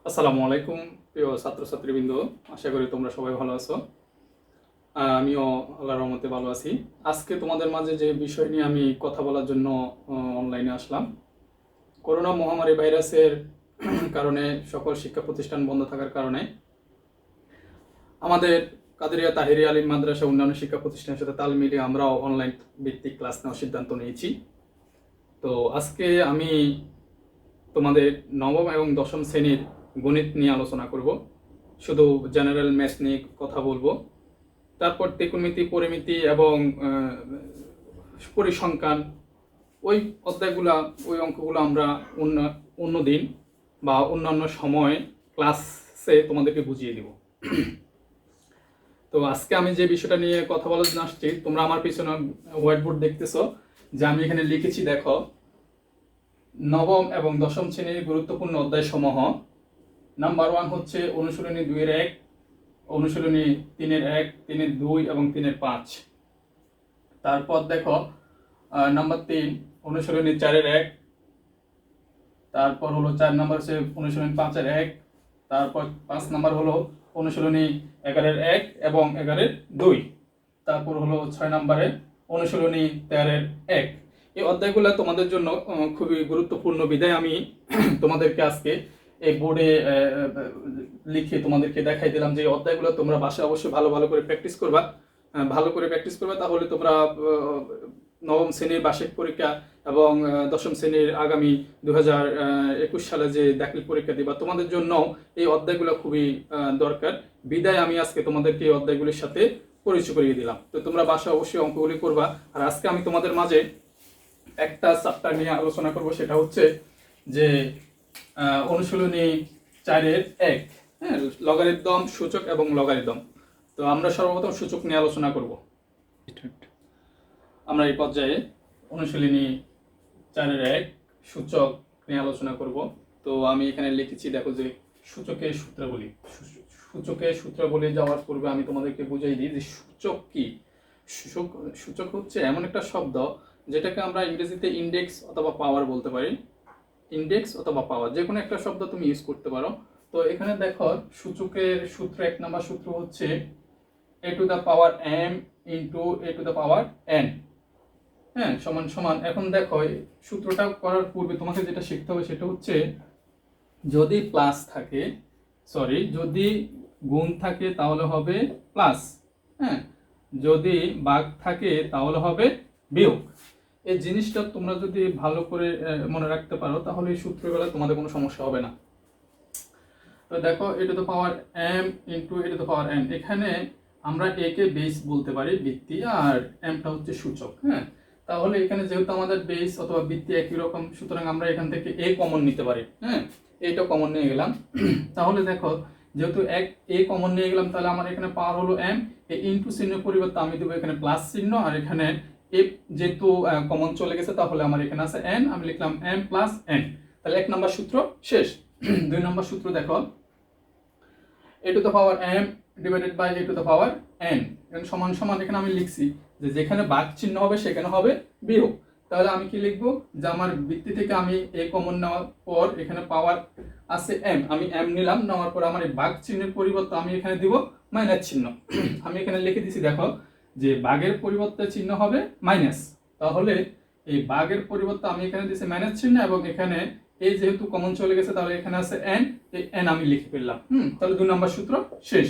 আসসালামু আলাইকুম প্রিয় ছাত্রছাত্রীবৃন্দ, আশা করি তোমরা সবাই ভালো আছো। আমিও আল্লাহর রহমতে ভালো আছি। আজকে তোমাদের মাঝে যে বিষয় নিয়ে আমি কথা বলার জন্য অনলাইনে আসলাম, করোনা মহামারী ভাইরাসের কারণে সকল শিক্ষা প্রতিষ্ঠান বন্ধ থাকার কারণে আমাদের কাদেরিয়া তাহিরি আলিম মাদ্রাসা অন্যান্য শিক্ষা প্রতিষ্ঠানের সাথে তাল মিলিয়ে আমরাও অনলাইন ভিত্তিক ক্লাস নেওয়ার সিদ্ধান্ত নিয়েছি। তো আজকে আমি তোমাদের নবম এবং দশম শ্রেণীর গণিত নিয়ে আলোচনা করব। শুধু জেনারেল ম্যাথ নিয়ে কথা বলবো। তারপর ত্রিকোণমিতি, পরিমিতি এবং পরিসংখ্যান, ওই অধ্যায়গুলা, ওই অঙ্কগুলো আমরা অন্য দিন বা অন্যান্য সময় ক্লাসে তোমাদেরকে বুঝিয়ে দিব। তো আজকে আমি যে বিষয়টা নিয়ে কথা বলার জন্য আসছি, তোমরা আমার পিছনে হোয়াইট বোর্ড দেখতেছো, যে আমি এখানে লিখেছি। দেখো, নবম এবং দশম শ্রেণীর গুরুত্বপূর্ণ অধ্যায় সমূহ। নাম্বার 1 হচ্ছে অনুশীলনী 2-1, অনুশীলনী 3-1, 3-2 এবং 3-5। তারপর দেখো নাম্বার 3 অনুশীলনী 4-1, তারপর হলো 4 নাম্বার হচ্ছে অনুশীলনী 5-1, তারপর 5 নাম্বার হলো অনুশীলনী 11-1 এবং 11-2, তারপর হলো 6 নাম্বারে অনুশীলনী 13-1। এই অধ্যায়গুলো তোমাদের জন্য খুবই গুরুত্বপূর্ণ বিধায় আমি তোমাদেরকে আজকে এই বোর্ডে লিখে তোমাদেরকে দেখাই দিলাম যে অধ্যায়গুলো তোমরা বাসায় অবশ্যই ভালো করে প্র্যাকটিস করবা। তাহলে তোমরা নবম শ্রেণীর বার্ষিক পরীক্ষা এবং দশম শ্রেণীর আগামী 2021 সালে যে দাখিল পরীক্ষা দিবা, তোমাদের জন্য এই অধ্যায়গুলো খুবই দরকার। বিদায় আমি আজকে তোমাদেরকে এই অধ্যায়গুলির সাথে পরিচয় করিয়ে দিলাম। তো তোমরা বাসায় অবশ্যই অঙ্কগুলি করবা। আর আজকে আমি তোমাদের মাঝে একটা চ্যাপ্টার নিয়ে আলোচনা করব, সেটা হচ্ছে যে অনুশীলনী 4-1, হ্যাঁ, লগারিদম, সূচক এবং লগারিদম। তো আমরা সর্বপ্রথম সূচক নিয়ে আলোচনা করব। আমরা এই পর্যায়ে অনুশীলনী 4-1 সূচক নিয়ে আলোচনা করব। তো আমি এখানে লিখেছি, দেখো যে সূচকের সূত্রাবলী যাওয়ার পূর্বে আমি তোমাদেরকে বুঝাই দিই যে সূচক কি। সূচক হচ্ছে এমন একটা শব্দ যেটাকে আমরা ইংরেজিতে ইন্ডেক্স অথবা পাওয়ার বলতে পারি। ইন্ডেক্স অথবা পাওয়ার, যে কোনো একটা শব্দ তুমি ইউজ করতে পারো। তো এখানে দেখো সূচকের সূত্র, 1 নম্বর সূত্র হচ্ছে a to the power m into a to the power n, হ্যাঁ, সমান সমান। এখন দেখো সূত্রটা করার পূর্বে তোমাকে যেটা শিখতে হবে সেটা হচ্ছে, যদি প্লাস থাকে, যদি গুণ থাকে তাহলে হবে প্লাস, হ্যাঁ, যদি ভাগ থাকে তাহলে হবে বিয়োগ। এই জিনিসটা তোমরা যদি ভালো করে মনে রাখতে পারো তাহলে এই সূত্রগুলো তোমাদের কোনো সমস্যা হবে না। তো দেখো a to the power m into a to the power n, এখানে আমরা a কে বেস বলতে পারি, ভিত্তি, আর m টা হচ্ছে সূচক, হ্যাঁ। তাহলে এখানে যেহেতু আমাদের বেস অথবা ভিত্তি একই রকম, সুতরাং আমরা এখান থেকে a কমন নিতে পারি, হ্যাঁ, এইটা কমন নিয়ে গেলাম। তাহলে দেখো যেহেতু a কমন নিয়ে গেলাম, তাহলে আমার এখানে পাওয়ার হলো m, এই ইনটু চিহ্নের পরিবর্তে আমি দেবো এখানে প্লাস চিহ্ন, আর এখানে a যেহেতু কমন চলে গেছে তাহলে আমার এখানে আছে n, আমি লিখলাম m প্লাস n। তাহলে 1 নম্বর সূত্র শেষ। 2 নম্বর সূত্র দেখো, a to the power m divided by a to the power n, এখন সমান সমান এখানে আমি লিখছি যে যেখানে ভাগ চিহ্ন হবে সেখানে হবে বিয়োগ। তাহলে আমি কি লিখবো, যে আমার ভিত্তি থেকে আমি a কমন নেওয়ার পর এখানে পাওয়ার আছে m, আমি m নিলাম, নেওয়ার পর আমার এই ভাগ চিহ্নের পরিবর্তে আমি এখানে দিব মাইনাস চিহ্ন। আমি এখানে লিখে দিছি, দেখো যে ভাগের পরিবর্তে চিহ্ন হবে মাইনাস, তাহলে এই ভাগের পরিবর্তে আমি এখানে দিছি মাইনাস চিহ্ন, এবং এখানে এই যেহেতু কমন চলে গেছে তাহলে এখানে আছে n, এই n আমি লিখে ফেললাম। তাহলে 2 নম্বর সূত্র শেষ।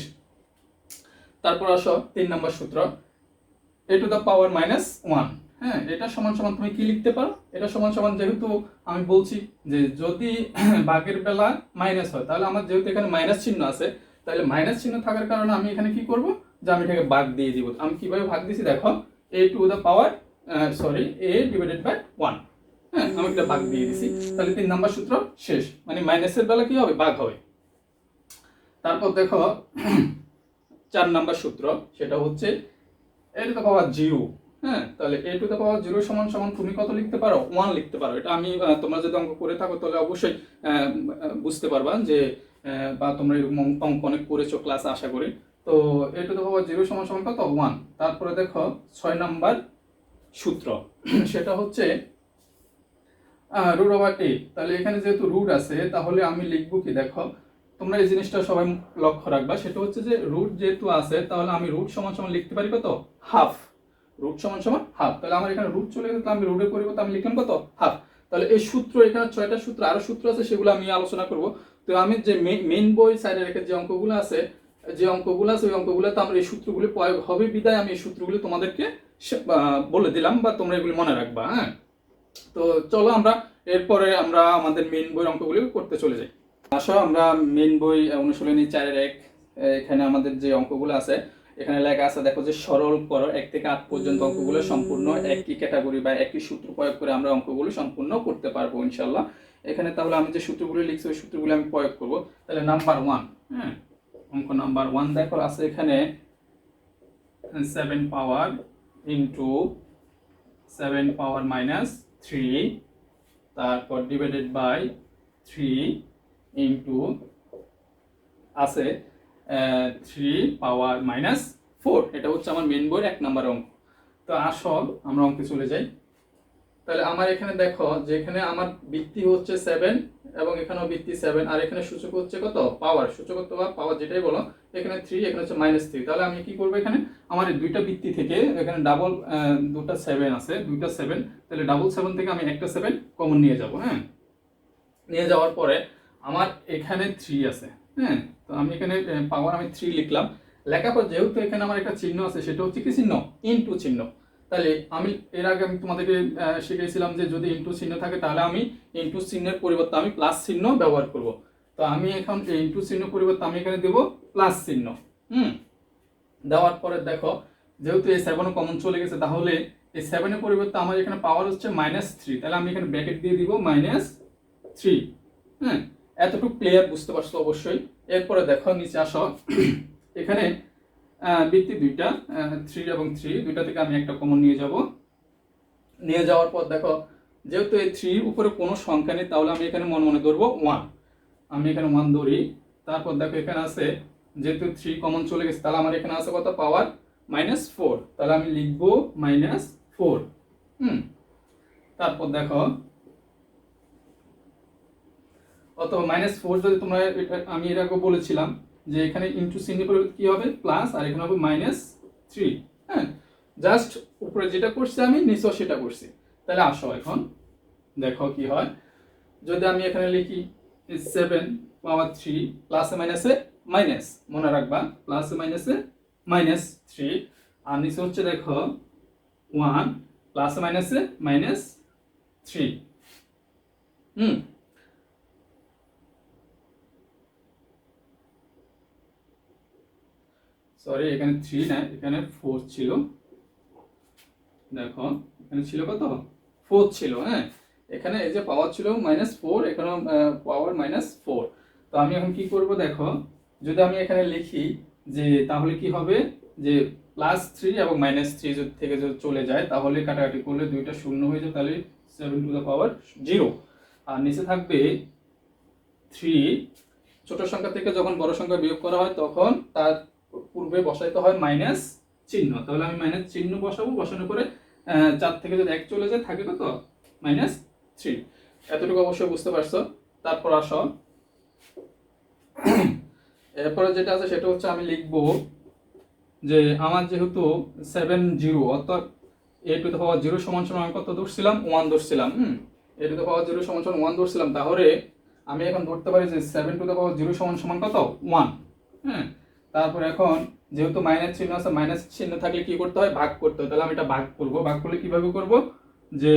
তারপর আসো 3 নম্বর সূত্র, a to the power minus 1, হ্যাঁ, এটা সমান সমান তুমি কি লিখতে পারো, এটা সমান সমান, যেহেতু আমি বলছি যে যদি ভাগের বেলা মাইনাস হয়, তাহলে আমার যেহেতু এখানে মাইনাস চিহ্ন আছে, তাহলে মাইনাস চিহ্ন থাকার কারণে আমি এখানে কি করব, যে আমি এটাকে ভাগ দিয়ে দিব। আমি কিভাবে ভাগ দিছি দেখো, a to the power a divided by 1, হ্যাঁ, আমি এটা ভাগ দিয়ে দিছি। তাহলে 3 নম্বর সূত্র শেষ, মানে মাইনাসের বেলা কি হবে, ভাগ হবে। তারপর দেখো 4 নম্বর সূত্র, সেটা হচ্ছে a টু দ্য পাওয়ার 0, হ্যাঁ, তাহলে a টু দ্য পাওয়ার 0 সমান সমান তুমি কত লিখতে পারো, 1 লিখতে পারো। এটা আমি তোমরা যদি অঙ্ক করে থাকো তাহলে অবশ্যই বুঝতে পারবা যে, বা তোমরা এরকম অঙ্ক অনেক করেছো ক্লাসে আশা করি। তো a টু দ্য পাওয়ার 0 সমান সমান কত, 1। তারপরে দেখো 6 নাম্বার সূত্র, সেটা হচ্ছে রুট ওভার a। তাহলে এখানে যেহেতু রুট আছে তাহলে আমি লিখবো কি, দেখো তোমরা এই জিনিসটা সবাই লক্ষ্য রাখবা, সেটা হচ্ছে যে রুট যেহেতু আছে তাহলে আমি রুট সমান সমান লিখতে পারি কত, হাফ। রুট সমান সমান হাফ, তাহলে আমার এখানে রুট চলে গেছে, আমি রুটের পরিবর্তে আমি লিখলাম কত, হাফ। তাহলে এই সূত্র, এখানে 6টা সূত্র, আরো সূত্র আছে, সেগুলো আমি আলোচনা করব। তো আমি যে মেইন বই সাইডে রেখে যে অঙ্কগুলো আছে, ওই অঙ্কগুলোতে আমরা এই সূত্রগুলি প্রয়োগ হবে বিদায় আমি এই সূত্রগুলি তোমাদেরকে বলে দিলাম, বা তোমরা এগুলি মনে রাখবা। হ্যাঁ, তো চলো আমরা এরপরে আমরা আমাদের মেইন বইয়ের অঙ্কগুলি করতে চলে যাই। আসো আমরা মেইন বই অনুশীলনী 4-1 এখানে আমাদের যে অঙ্কগুলো আছে, এখানে লেখা আছে দেখো যে সরল করো 1 থেকে 8 পর্যন্ত অঙ্কগুলো সম্পূর্ণ একই ক্যাটাগরি বা একই সূত্র প্রয়োগ করে আমরা অঙ্কগুলো সম্পূর্ণ করতে পারবো ইনশাআল্লাহ। এখানে তাহলে আমি যে সূত্রগুলো লিখছি ওই সূত্রগুলো আমি প্রয়োগ করব। তাহলে নাম্বার 1, হ্যাঁ, অঙ্ক নাম্বার 1 দেখো আছে এখানে 7 পাওয়ার ইনটু 7 পাওয়ার মাইনাস 3, তারপর ডিভাইডেড বাই 3 ইনটু আছে 3 পাওয়ার মাইনাস 4। এটা হচ্ছে আমার মেইন বইয়ের 1 নম্বর অঙ্ক। তো আসো আমরা অঙ্কে চলে যাই। তাহলে আমার এখানে দেখো যে এখানে আমার বৃত্তি হচ্ছে 7 এবং এখানেও বৃত্তি 7, আর এখানে সূচক হচ্ছে কত, পাওয়ার, সূচক বা পাওয়ার যেটাই বলো, এখানে 3, এখানে হচ্ছে -3। তাহলে আমি কি করব, এখানে আমার এই দুইটা বৃত্তি থেকে এখানে ডাবল দুটো 7 আছে, দুইটা 7, তাহলে ডাবল 7 থেকে আমি একটা 7 কমন নিয়ে যাব। হ্যাঁ, নিয়ে যাওয়ার পরে আমার এখানে 3 আছে। হ্যাঁ, তো আমি এখানে পাওয়ার আমি 3 লিখলাম। লেখার পর যেহেতু এখানে আমার একটা চিহ্ন আছে, সেটা হচ্ছে কি চিহ্ন, ইনটু চিহ্ন। তাহলে আমি এর আগে আমি তোমাদেরকে শিখিয়েছিলাম যে যদি ইনটু চিহ্ন থাকে তাহলে আমি ইনটু চিহ্নের পরিবর্তে আমি প্লাস চিহ্ন ব্যবহার করব। তো আমি এখন এই ইনটু চিহ্ন পরিবর্তে আমি এখানে দেব প্লাস চিহ্ন। দেওয়ার পরে দেখো যেহেতু এই 7 কমন চলে গেছে, তাহলে এই 7 এর পরিবর্তে আমার এখানে পাওয়ার হচ্ছে -3, তাহলে আমি এখানে ব্র্যাকেট দিয়ে দিব -3। হ্যাঁ, এতটুকু ক্লিয়ার, বুঝতে পারছো অবশ্যই। এরপরে দেখো নিচে আসো, এখানে বৃত্তি দুইটা 3 এবং 3 দুইটা থেকে আমি একটা কমন নিয়ে যাব। নিয়ে যাওয়ার পর দেখো যেহেতু এই 3 উপরে কোনো সংখ্যা নেই, তাহলে আমি এখানে মনে মনে ধরবো 1। আমি এখানে 1 ধরি। তারপর দেখো এখানে আছে যেহেতু 3 কমন চলে গেছে, তাহলে আমার এখানে আছে কত, পাওয়ার -4, তাহলে আমি লিখব -4। তারপর দেখো অথবা -4 যদি তোমরা, আমি এর আগে বলেছিলাম যে এখানে ইনটু চিহ্নের পরিবর্তে কি হবে, প্লাস, আর এখানে হবে -3। হ্যাঁ, জাস্ট উপরে যেটা করছি আমি নিচেও সেটা করছি। তাহলে আসো এখন দেখো কি হয়, যদি আমি এখানে লিখি 7 পাওয়ার 3 প্লাসে মাইনাসে মাইনাস, মনে রাখবা প্লাসে মাইনাসে -3, আর নিচে হচ্ছে দেখো 1 প্লাসে মাইনাসে -3। সরি, এখানে 3 না, এখানে 4 ছিল। দেখো এখানে ছিল কত, 4 ছিল। হ্যাঁ, এখানে এই যে পাওয়ার ছিল -4, এখানে পাওয়ার -4। তো আমি এখন কি করব, দেখো যদি আমি এখানে লিখি যে তাহলে কি হবে, যে +3 এবং -3 থেকে যদি চলে যায়, তাহলে কাটাকাটি করলে দুইটা শূন্য হয়ে যায়, তাহলে 7⁻0। আর নিচে থাকবে 3, ছোট সংখ্যা থেকে যখন বড় সংখ্যা বিয়োগ করা হয় তখন তার পূর্বে বসাইতে হয় মাইনাস চিহ্ন। তাহলে আমি মাইনাস চিহ্ন বসাবো, বসানোর পরে 4 থেকে যদি 1 চলে যায় থাকে কত, -3। এতটুকু অবশ্যই বুঝতে পারছো। তারপর আসো, এরপরে যেটা আছে সেটা হচ্ছে আমি লিখব যে আমার যেহেতু 7 অর্থাৎ a⁻0 সমান সমান আমি কত ধরছিলাম, 1 ধরছিলাম। a⁻0 সমান সমান 1 ধরছিলাম, তাহলে আমি এখন ধরতে পারি যে 7⁻0 সমান সমান কত, 1। হ্যাঁ, তারপর এখন যেহেতু মাইনাস চিহ্ন আছে, মাইনাস চিহ্ন থাকলে কি করতে হয়, ভাগ করতে হয়। তাহলে আমি এটা ভাগ করব। ভাগ করলে কিভাবে করব, যে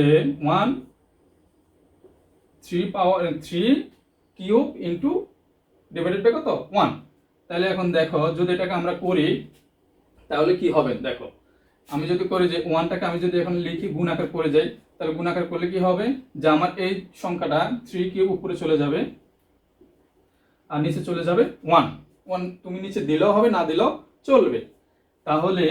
1 3 কিউব ইনটু ডিভাইডেড বাই কত, 1। তাহলে এখন দেখো যদি এটাকে আমরা করি তাহলে কি হবে, দেখো আমি যদি করি যে 1টাকে আমি যদি এখন লিখি গুণ আকার করে যাই, তাহলে গুণ আকার করলে কি হবে, যে আমার এই সংখ্যাটা 3 কিউব উপরে চলে যাবে আর নিচে চলে যাবে 1। তুমি নিচে দিলেও হবে, না দিলেও চলবে। তাহলে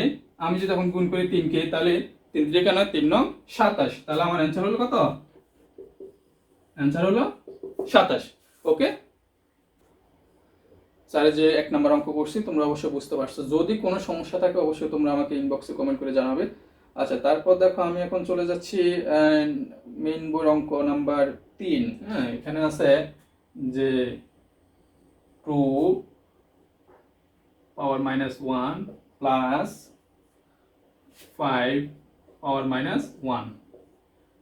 আমি যদি এখন গুণ করি 3 কে, তাহলে 3 3 কেন 3 9 27, তাহলে আমার অ্যান্সার হলো কত, অ্যান্সার হলো 27। ওকে, স্যারের যে 1 নম্বর অঙ্ক করছি তোমরা অবশ্যই বুঝতে পারছো। যদি কোনো সমস্যা থাকে অবশ্যই তোমরা আমাকে ইনবক্সে কমেন্ট করে জানাবে। আচ্ছা, তারপর দেখো আমি এখন চলে যাচ্ছি মেইন বইয়ের অঙ্ক নাম্বার 3। হ্যাঁ, এখানে আছে যে power minus 1 plus 5 power minus 1।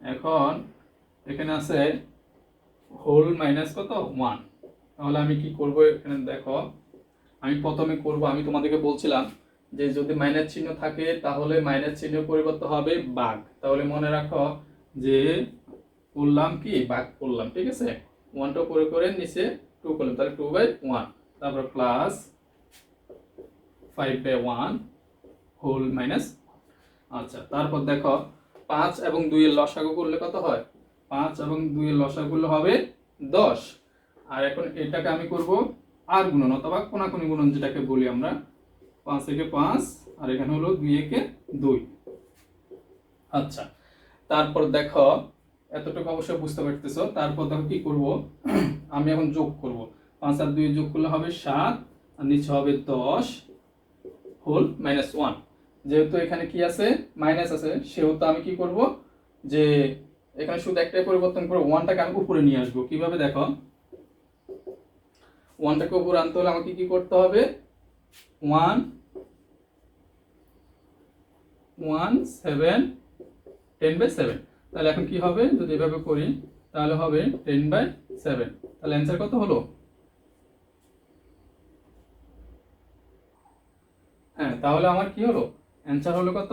এখন এখানে আছে হোল মাইনাস কত 1। তাহলে আমি কি করব, এখানে দেখো আমি প্রথমে করব, আমি তোমাদেরকে বলছিলাম যে যদি মাইনাস চিহ্ন থাকে তাহলে মাইনাস চিহ্ন পরিবর্তন হবে ভাগ। তাহলে মনে রাখো যে করলাম কি ভাগ করলাম, ঠিক আছে। 1টা করে করে নিচে 2 করলাম, তাহলে 2/1, তারপর প্লাস 5/1 হোল মাইনাস। আচ্ছা, তারপর দেখো 5 এবং 2 এর লসাগু করলে কত হয়, 5 এবং 2 এর লসাগু করলে হবে 10। আর এখন এটাকে আমি করব আর গুণন অথবা কোনাকুনি গুণন যেটাকে বলি আমরা, 5 একে 5 আর এখানে হলো 2 একে 2। আচ্ছা, তারপর দেখো এতটুকু অবশ্যই বুঝতে পারতেছো। তারপর দেখো কি করব, আমি এখন যোগ করব, 5 আর 2 যোগ করলে হবে 7 আর নিচে হবে 10 হোল মাইনাস 1। যেহেতু এখানে কি আছে মাইনাস আছে, সেহেতু আমি কি করব যে এখানে শুধু একটাই পরিবর্তন করে 1টাকে আমি উপরে নিয়ে আসবো। কিভাবে দেখো, 1টাকে উপরে আনতে হলে আমাকে কি করতে হবে, 1 1 7 10/7। তাহলে এখন কি হবে, যদি এভাবে করি তাহলে হবে 10/7। তাহলে অ্যান্সার কত হলো, হ্যাঁ তাহলে আমার কি হলো অ্যান্সার হলো কত,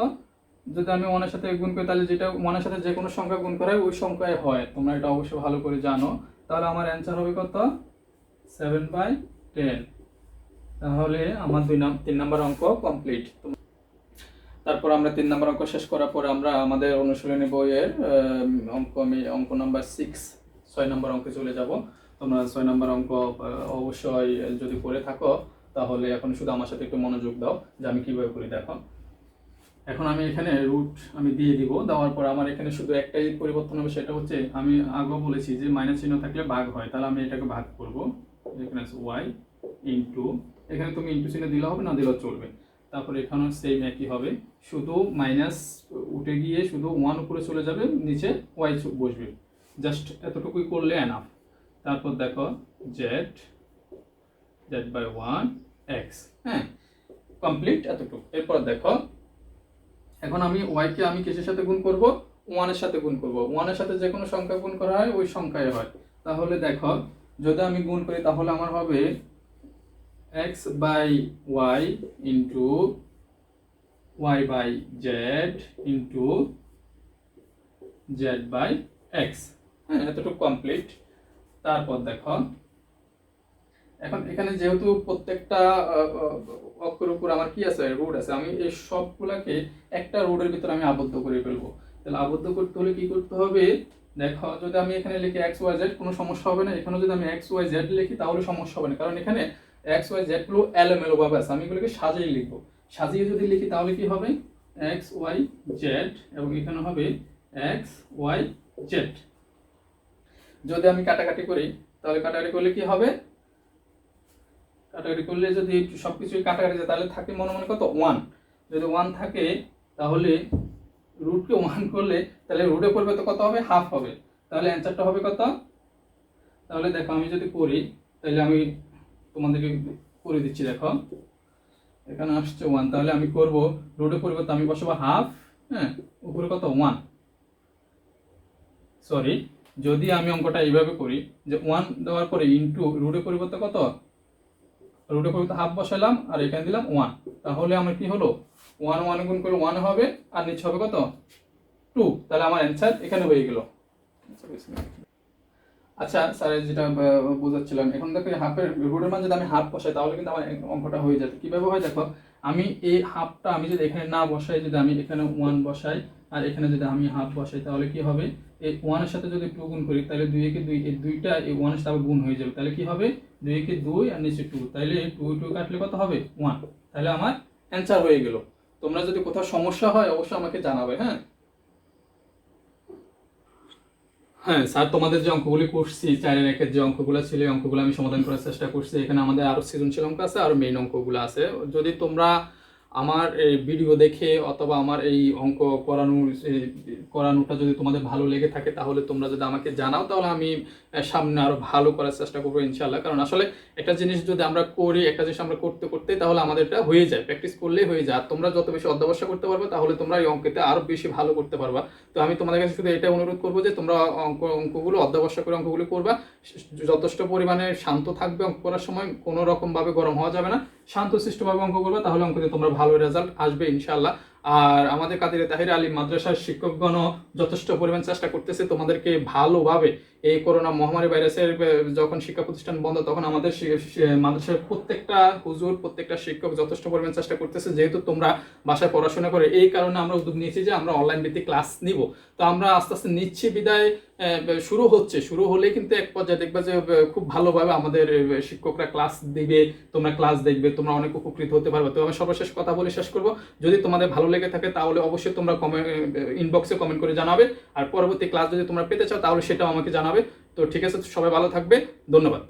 যদি আমি 1 এর সাথে গুণ করি তাহলে যেটা 1 এর সাথে যে কোনো সংখ্যা গুণ করা হয় ওই সংখ্যায় হয়, তোমরা এটা অবশ্যই ভালো করে জানো। তাহলে আমার অ্যান্সার হবে কত, 7/10। তাহলে আমার 3 নাম্বার অঙ্ক কমপ্লিট। তারপর আমরা 3 নাম্বার অঙ্ক শেষ করার পর আমরা আমাদের অনুশীলনী বইয়ের অঙ্ক নাম্বার 6 নাম্বার অঙ্কে চলে যাব। তোমরা 6 নাম্বার অঙ্ক অবশ্যই যদি করে থাকো তাহলে এখন শুধু আমার সাথে একটু মনোযোগ দাও যে আমি কিভাবে করি। দেখো এখন আমি এখানে রুট আমি দিয়ে দিব, দেওয়ার পর আমার এখানে শুধু একটাই পরিবর্তন হবে, সেটা হচ্ছে আমি আগেও বলেছি যে মাইনাস চিহ্ন থাকলে ভাগ হয়, তাহলে আমি এটাকে ভাগ করব। এখানে আছে y ইন্টু, এখানে তুমি ইন্টু চিহ্ন দিলে হবে, না দিলেও চলবে। তারপর এখানেও সেম একই হবে, শুধু মাইনাস উঠে গিয়ে শুধু 1 উপরে চলে যাবে, নিচে y বসবে, জাস্ট এতটুকুই করলে এনাফ। তারপর দেখো z/1 x, হ্যাঁ কমপ্লিট এতটুকু। এরপর দেখো এখন আমি y কে আমি কিসের সাথে গুণ করব, 1 এর সাথে গুণ করব। 1 এর সাথে যে কোনো সংখ্যা গুণ করা হয় ওই সংখ্যায় হয়। তাহলে দেখো যদি আমি গুণ করি তাহলে আমার হবে x/y into y/z into z/x, হ্যাঁ এতটুকু কমপ্লিট। তারপর দেখো এখন এখানে যেহেতু প্রত্যেকটা অক্ষরের উপর আমার কি আছে, রুট আছে, আমি এই সবগুলাকে একটা রুটের ভিতরে আমি আবদ্ধ করে ফেলবো। তাহলে আবদ্ধ করতে হলে কি করতে হবে, দেখো যদি আমি এখানে লিখি x y z কোনো সমস্যা হবে না, এখানে যদি আমি x y z লিখি তাহলে সমস্যা হবে না, কারণ এখানে x y z গুলো এলোমেলো ভাবে আছে, আমি এগুলোকে সাজিয়ে লিখবো। সাজিয়ে যদি লিখি তাহলে কি হবে x y z এবং এখানে হবে x y z। যদি আমি কাটাকাটি করি তাহলে কাটাকাটি করলে কি হবে, কাটাকাটি করলে যদি সবকিছুই কাটাকাটি যায় তাহলে থাকে মনে মনে কত 1। যদি 1 থাকে তাহলে রুটকে 1 করলে তাহলে রুটের পরিবর্তে কত হবে, হাফ হবে। তাহলে অ্যান্সারটা হবে কত, তাহলে দেখো আমি যদি করি তাহলে আমি তোমাদেরকে করে দিচ্ছি। দেখো এখানে আসছে 1, তাহলে আমি করব রুটের পরিবর্তে আমি বসাবো হাফ, হ্যাঁ উপরে কত 1, সরি যদি আমি অঙ্কটা এইভাবে করি যে 1 দেওয়ার পরে ইনটু রুটের পরিবর্তে কত, রুটের পরিবর্তে হাফ বসালাম আর এখানে দিলাম 1, তাহলে আমার কি হলো 1 1 গুণ করলে 1 হবে আর নিচে হবে কত 2। তাহলে আমার অ্যান্সার এখানে হয়ে গেল। আচ্ছা স্যার যেটা বোঝাচ্ছিলাম, এখন দেখো হাফের রুটের মান যদি আমি হাফ বসাই তাহলে কিন্তু আমার অঙ্কটা হয়ে যাবে। কিভাবে হয় দেখো, আমি এই হাফটা আমি যদি এখানে না বসাই, যদি আমি এখানে 1 বসাই আর এখানে যদি আমি হাফ বসাই তাহলে কি হবে, এই 1 এর সাথে যদি 2 গুণ করি তাহলে 2 একে 2, এই দুইটা এই 1 এর সাথে গুণ হয়ে যাবে, তাহলে কি হবে 2 একে 2 আর নিচে 2, তাহলে 2 2 কাটলে কত হবে 1। তাহলে আমার অ্যান্সার হয়ে গেল। তোমরা যদি কোথাও সমস্যা হয় অবশ্যই আমাকে জানাবে। হ্যাঁ হ্যাঁ স্যার তোমাদের যে অঙ্কগুলি করছি 4-এর 1-এর যে অঙ্কগুলো ছিল এই অঙ্কগুলো আমি সমাধান করার চেষ্টা করছি। এখানে আমাদের আরো সৃজনশীল অঙ্ক আছে, আরো মেইন অঙ্কগুলো আছে। যদি তোমরা আমার এই ভিডিও দেখে অথবা আমার এই অঙ্ক করানোটা যদি তোমাদের ভালো লেগে থাকে, তাহলে তোমরা যদি আমাকে জানাও, তাহলে আমি সামনে আরো ভালো করার চেষ্টা করবো ইনশাল্লাহ। কারণ আসলে একটা জিনিস যদি আমরা করি, একটা জিনিস আমরা করতে করতে, তাহলে আমাদের এটা হয়ে যায়, প্র্যাকটিস করলেই হয়ে যায়। আর তোমরা যত বেশি অধ্যবসায় করতে পারবে, তাহলে তোমরা এই অঙ্কেতে আরো বেশি ভালো করতে পারবা। তো আমি তোমাদের কাছে শুধু এটা অনুরোধ করবো যে তোমরা অঙ্কগুলো অধ্যবসায় করে অঙ্কগুলো করবা, যথেষ্ট পরিমাণে শান্ত থাকবে অঙ্ক করার সময়, কোনো রকম ভাবে গরম হওয়া যাবে না, শান্তশিষ্টভাবে অঙ্ক করবে, তাহলে অঙ্কতে তোমরা ভালো রেজাল্ট আসবে ইনশাআল্লাহ। আর আমাদের কাদের তাহির আলী মাদ্রাসার শিক্ষকগণও যথেষ্ট পরিমাণ চেষ্টা করতেছে তোমাদেরকে ভালোভাবে এই করোনা মহামারী ভাইরাসের যখন শিক্ষা প্রতিষ্ঠান বন্ধ, তখন আমাদের মাদ্রাসার প্রত্যেকটা হুজুর, প্রত্যেকটা শিক্ষক যথেষ্ট পরিমাণ চেষ্টা করতেছে, যেহেতু তোমরা বাসায় পড়াশোনা করে, এই কারণে আমরা উদ্যোগ নিয়েছি যে আমরা অনলাইন ভিত্তিক ক্লাস নিব। তো আমরা আস্তে আস্তে নিচ্ছি বিদায়, শুরু হলে কিন্তু এক পর্যায়ে দেখবে যে খুব ভালোভাবে আমাদের শিক্ষকরা ক্লাস দিবে, তোমরা ক্লাস দেখবে, তোমরা অনেক উপকৃত হতে পারবে। তো আমি সর্বশেষ কথা বলে শেষ করবো, যদি তোমাদের ভালো লেগে থাকে তাহলে অবশ্যই তোমরা ইনবক্সে কমেন্ট করে জানাবে, আর পরবর্তী ক্লাস যদি তোমরা পেতে চাও তাহলে সেটাও আমাকে জানাবে। তো ঠিক আছে, সবাই ভালো থাকবে, ধন্যবাদ।